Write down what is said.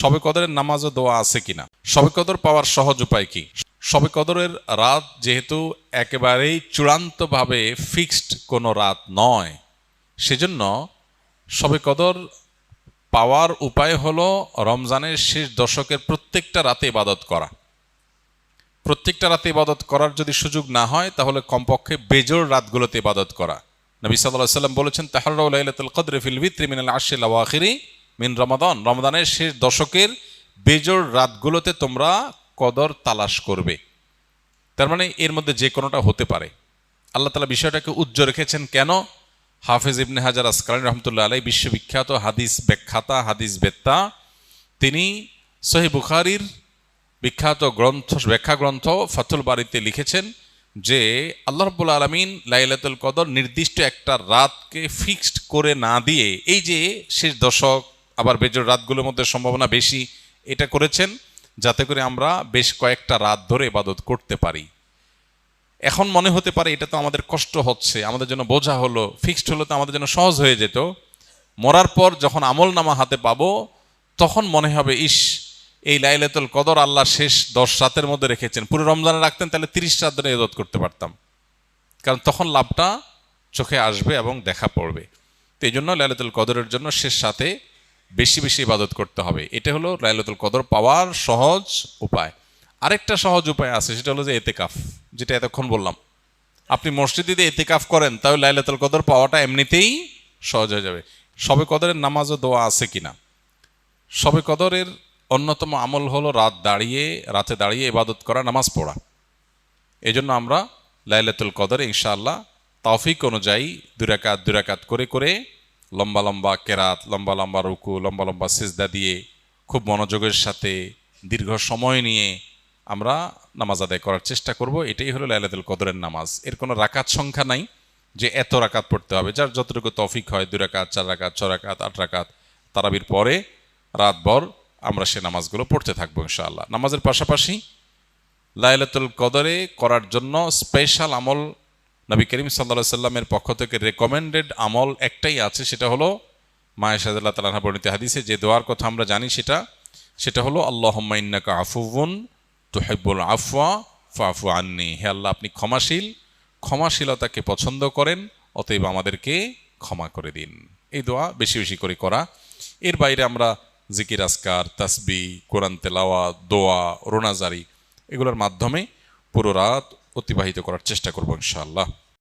শবে কদরের নামাজ ও দোয়া আছে কিনা, শবে কদর পাওয়ার সহজ উপায় কি? শবে কদরের রাত যেহেতু একেবারেই চূড়ান্তভাবে ফিক্সড কোনো রাত নয়, সেজন্য শবে কদর পাওয়ার উপায় হলো রমজানের শেষ দশকের প্রত্যেকটা রাতে ইবাদত করা। প্রত্যেকটা রাতে ইবাদত করার যদি সুযোগ না হয়, তাহলে কমপক্ষে বেজোড় রাতগুলোতে ইবাদত করা। নবী সাল্লাল্লাহু আলাইহি ওয়াসাল্লাম বলেছেন, তাহাররাউ লাইলাতুল কদরি ফিল বিত্রি মিনাল আশরিল আওয়াখিরি মিন রমাদান। রমাদানের শেষ দশকের বেজোড় রাতগুলোতে তোমরা কদর তালাশ করবে। তার মানে এর মধ্যে যে কোনোটা হতে পারে। আল্লাহ তাআলা বিষয়টাকে উজ্জ্বল রেখেছেন কেন? হাফেজ ইবনে হাজার আসকালানী রহমতুল্লাহ আলাইহি বিশ্ববিখ্যাত হাদিস ব্যাখ্যাতা, হাদিস বেত্তা, তিনি সহিহ বুখারীর বিখ্যাত ব্যাখ্যা গ্রন্থ ফাতুল বারীতে লিখেছেন যে আল্লাহ রাব্বুল আলামিন লাইলাতুল কদর নির্দিষ্ট একটা রাতকে ফিক্সড করে না দিয়ে, এই যে শেষ দশক আবার বেজোড় রাতগুলোর মধ্যে সম্ভাবনা বেশি, এটা করেছেন যাতে করে আমরা বেশ কয়েকটা রাত ধরে ইবাদত করতে পারি। এখন মনে হতে পারে এটা তো আমাদের কষ্ট হচ্ছে, আমাদের জন্য বোঝা হলো, ফিক্সড হলো তো আমাদের জন্য সহজ হয়ে যেত। মরার পর যখন আমল নামা হাতে পাবো, তখন মনে হবে ইস, এই লাইলাতুল কদর আল্লাহ শেষ 10 রাতের মধ্যে রেখেছেন, পুরো রমজানে রাখতেন তাহলে 30 রাত ধরে ইবাদত করতে পারতাম। কারণ তখন লাভটা চোখে আসবে এবং দেখা পড়বে। তো এই জন্য লাইলাতুল কদরের জন্য শেষ রাতে বেশি বেশি ইবাদত করতে হবে। এটা হলো লাইলাতুল কদর পাওয়ার সহজ উপায়। আরেকটা সহজ উপায় আছে, সেটা হলো যে এতেকাফ, যেটা এতক্ষণ বললাম। আপনি মসজিদে এতেকাফ করেন, তাহলে লাইলাতুল কদর পাওয়াটা এমনিতেই সহজ হয়ে যাবে। শবে কদরের নামাজ ও দোয়া আছে কিনা? শবে কদরের অন্যতম আমল হলো রাতে দাঁড়িয়ে ইবাদত করা, নামাজ পড়া। এই জন্য আমরা লাইলাতুল কদরে ইনশাআল্লাহ তৌফিক অনুযায়ী 2 রাকাত করে করে লম্বা লম্বা কেরাত, লম্বা লম্বা রুকু, লম্বা লম্বা সিজদা দিয়ে খুব মনোযোগের সাথে দীর্ঘ সময় নিয়ে আমরা নামাজ আদায় করার চেষ্টা করব। এটাই হলো লাইলাতুল কদরের নামাজ। এর কোনো রাকাত সংখ্যা নাই যে এত রাকাত পড়তে হবে, যার যতটুকু তৌফিক হয়, 2 রাকাত, 4 রাকাত, 6 রাকাত, 8 রাকাত, তারাবির পরে রাতভর আমরা সে নামাজগুলো পড়তে থাকবো ইনশাআল্লাহ। নামাজের পাশাপাশি লাইলাতুল কদরে করার জন্য স্পেশাল আমল নবী করিম সাল্লাল্লাহু আলাইহি সাল্লামের পক্ষ থেকে রেকমেন্ডেড আমল একটাই আছে, সেটা হলো মা আয়েশা রাদিয়াল্লাহু তাআলা আনহা বর্ণিত হাদিসে যে দোয়ার কথা আমরা জানি, সেটা হলো আল্লাহুম্মা ইন্নাকা আফুউন তুহিব্বুল আফওয়া ফাফু আন্নি। হে আল্লাহ, আপনি ক্ষমাশীল, ক্ষমাশীলতাকে পছন্দ করেন, অতএব আমাদেরকে ক্ষমা করে দিন। এই দোয়া বেশি বেশি করে করা। এর বাইরে আমরা জিকির, আজকার, তাসবিহ, কোরআন তেলাওয়াত, দোয়া, রোনাজারি, এগুলোর মাধ্যমে পুরো রাত অতিবাহিত করার চেষ্টা করবো ইনশাআল্লাহ।